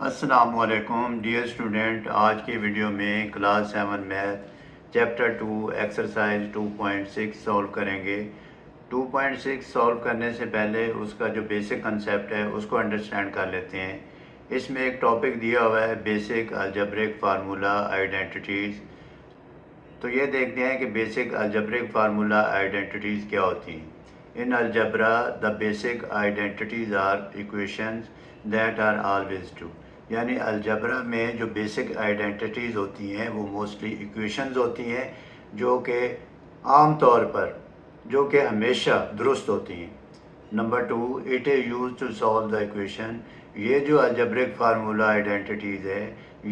अस्सलामुअलैकुम dear student. आज की वीडियो में class 7 math chapter 2 exercise 2.6 solve करेंगे। 2.6 सॉल्व करने से पहले उसका जो बेसिक कंसेप्ट है उसको अंडरस्टैंड कर लेते हैं। इसमें एक टॉपिक दिया हुआ है बेसिक अलजेब्रिक फार्मूला आइडेंटिटीज़। तो ये देखते हैं कि बेसिक अलजेब्रिक फार्मूला आइडेंटिटीज़ क्या होती हैं। In algebra the basic identities are equations that are always true. यानी अलजबरा में जो बेसिक आइडेंटिटीज़ होती हैं वो मोस्टली इक्वेशंस होती हैं जो कि आम तौर पर हमेशा दुरुस्त होती हैं। Number 2, it is use to solve the equation. ये जो अलजब्रिक फार्मूला आइडेंटिटीज़ है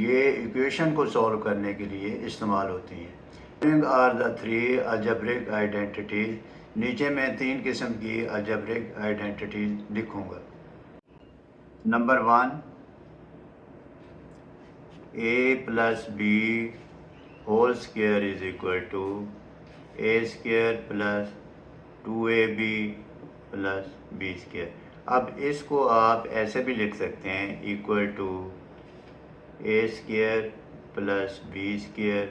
ये इक्वेशन को सॉल्व करने के लिए इस्तेमाल होती हैं। Are the three algebraic identities. नीचे मैं 3 किस्म की अलजब्रिक आइडेंटिटीज़ लिखूँगा। Number 1, a plus b whole square is equal to a square plus 2ab plus b square। अब इसको आप ऐसे भी लिख सकते हैं equal to a square plus b square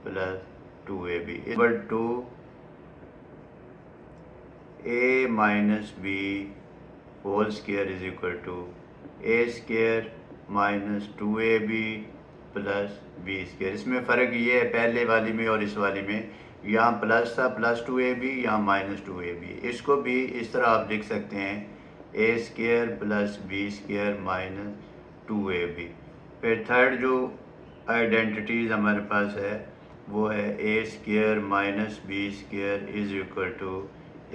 plus 2ab equal to a minus b whole square is equal to a square minus 2ab plus B square. इसमें फ़र्क ये है पहले वाली में और इस वाली में, यहाँ प्लस था प्लस 2ab, यहाँ माइनस 2ab। इसको भी इस तरह आप लिख सकते हैं a square plus B square minus 2ab। फिर थर्ड जो आइडेंटिटीज़ हमारे पास है वो है a square minus B square is equal to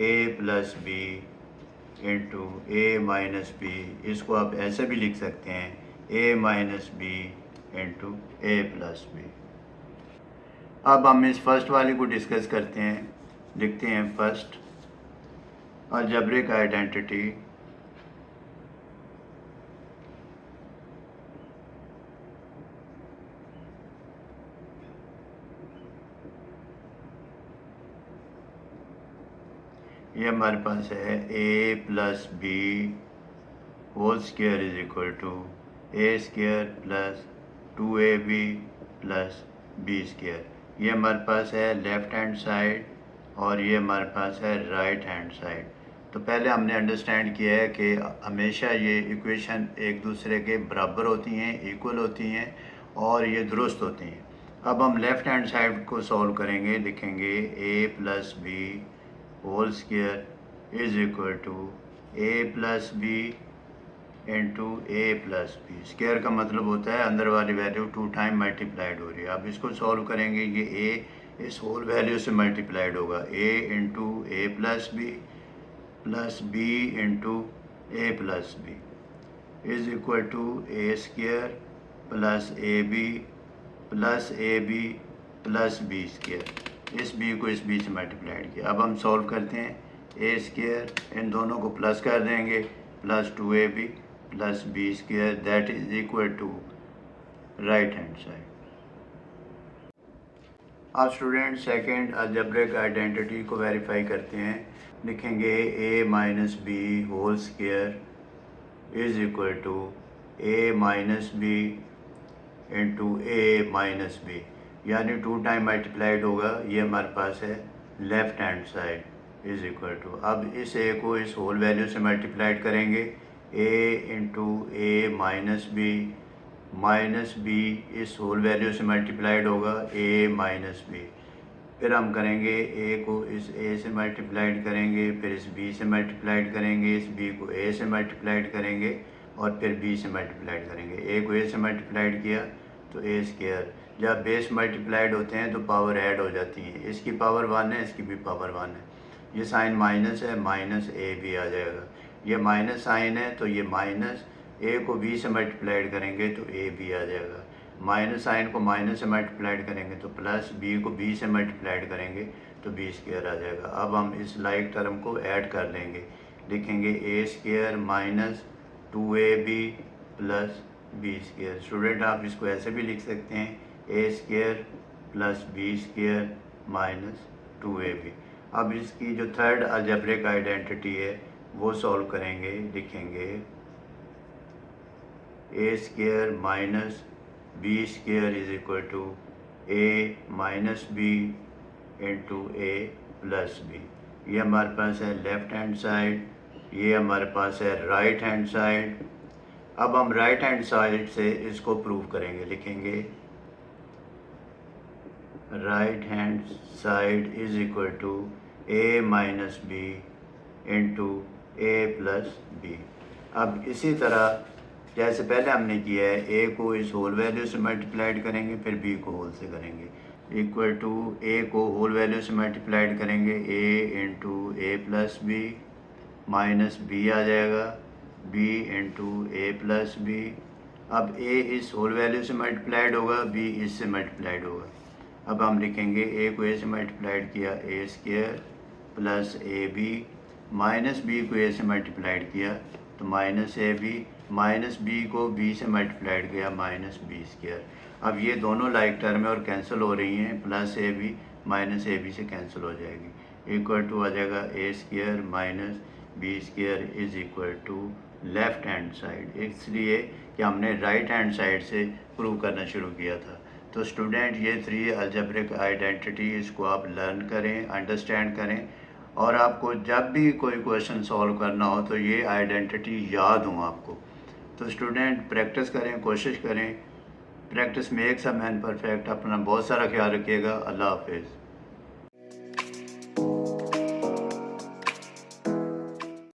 a plus b into a minus b. इसको आप ऐसे भी लिख सकते हैं a minus B into A plus B. अब हम इस फर्स्ट वाली को डिस्कस करते हैं। लिखते हैं फर्स्ट अलजेब्रिक आइडेंटिटी। ये हमारे पास है a plus b whole square is equal to a square plus 2ab plus B square. ये हमारे पास है लेफ़्ट हैंड साइड और ये हमारे पास है राइट हैंड साइड। तो पहले हमने अंडरस्टैंड किया है कि हमेशा ये इक्वेशन एक दूसरे के बराबर होती हैं, इक्वल होती हैं और ये दुरुस्त होती हैं। अब हम लेफ़्ट हैंड साइड को सॉल्व करेंगे। लिखेंगे a plus b whole square is equal to a plus b into A plus B. Square का मतलब होता है अंदर वाली वैल्यू 2 टाइम मल्टीप्लाइड हो रही है। अब इसको सॉल्व करेंगे, ये ए इस होल वैल्यू से मल्टीप्लाइड होगा, a into A plus b into A plus b is equal to a square plus A b plus B square. इस बी को इस बी से मल्टीप्लाइड किया। अब हम सॉल्व करते हैं। ए स्क्वायर इन दोनों को प्लस कर देंगे plus 2ab plus B square that is equal to right hand side. अब स्टूडेंट सेकेंड अलजेब्रिक आइडेंटिटी को वेरीफाई करते हैं। लिखेंगे a minus b whole square is equal to A minus B into a minus b, यानी 2 time multiplied होगा। ये हमारे पास है left hand side is equal to. अब इस ए को इस होल वैल्यू से मल्टीप्लाइड करेंगे, ए इंटू ए माइनस बी इस होल वैल्यू से मल्टीप्लाइड होगा ए माइनस बी। फिर हम करेंगे ए को इस ए से मल्टीप्लाइड करेंगे, फिर इस बी से मल्टीप्लाइड करेंगे, इस बी को ए से मल्टीप्लाइड करेंगे और फिर बी से मल्टीप्लाइड करेंगे। ए को ए से मल्टीप्लाइड किया तो ए स्क्वायर। जब बेस मल्टीप्लाइड होते हैं तो पावर ऐड हो जाती है, इसकी पावर 1 है, इसकी भी पावर 1 है। ये साइन माइनस है, माइनस ए भी आ जाएगा। ये माइनस साइन है तो ये माइनस ए को बी से मल्टीप्लाइड करेंगे तो ए भी आ जाएगा। माइनस साइन को माइनस से मल्टीप्लाइड करेंगे तो प्लस, बी को बी से मल्टीप्लाइड करेंगे तो बी स्क्वायर आ जाएगा। अब हम इस लाइक टर्म को ऐड कर लेंगे। लिखेंगे a square minus 2ab plus B square. Student आप इसको ऐसे भी लिख सकते हैं a square plus B square minus 2ab। अब इसकी जो थर्ड अलजेब्रिक आइडेंटिटी है वो सॉल्व करेंगे। लिखेंगे a square minus B square is equal to A minus B into A plus b. ये हमारे पास है लेफ़्ट हैंड साइड, ये हमारे पास है राइट हैंड साइड। अब हम राइट हैंड साइड से इसको प्रूव करेंगे, लिखेंगे right hand side is equal to A minus B into A plus B. अब इसी तरह जैसे पहले हमने किया है, ए को इस होल वैल्यू से मल्टीप्लाइड करेंगे, फिर बी को होल से करेंगे, इक्वल टू ए को होल वैल्यू से मल्टीप्लाइड करेंगे ए इंटू ए प्लस बी माइनस बी आ जाएगा बी इंटू ए प्लस बी। अब ए इस होल वैल्यू से मल्टीप्लाइड होगा, बी इससे मल्टीप्लाइड होगा। अब हम लिखेंगे ए को ए से मल्टीप्लाइड किया a square plus A B, minus b को ए से मल्टीप्लाइड किया तो minus A B, minus b को बी से मल्टीप्लाइड किया माइनस बी स्क्वायर। अब ये दोनों लाइक टर्म है और कैंसिल हो रही हैं, plus A B minus A B से कैंसिल हो जाएगी, इक्वल टू आ जाएगा A square minus B square is equal to left hand side, इसलिए कि हमने राइट हैंड साइड से प्रूव करना शुरू किया था। तो स्टूडेंट ये 3 अलजेब्रिक आइडेंटिटी, इसको आप लर्न करें, अंडरस्टैंड करें, और आपको जब भी कोई क्वेश्चन सॉल्व करना हो तो ये आइडेंटिटी याद हो आपको। तो स्टूडेंट प्रैक्टिस करें, कोशिश करें, practice makes a man perfect. अपना बहुत सारा ख्याल रखिएगा। अल्लाह हाफिज़।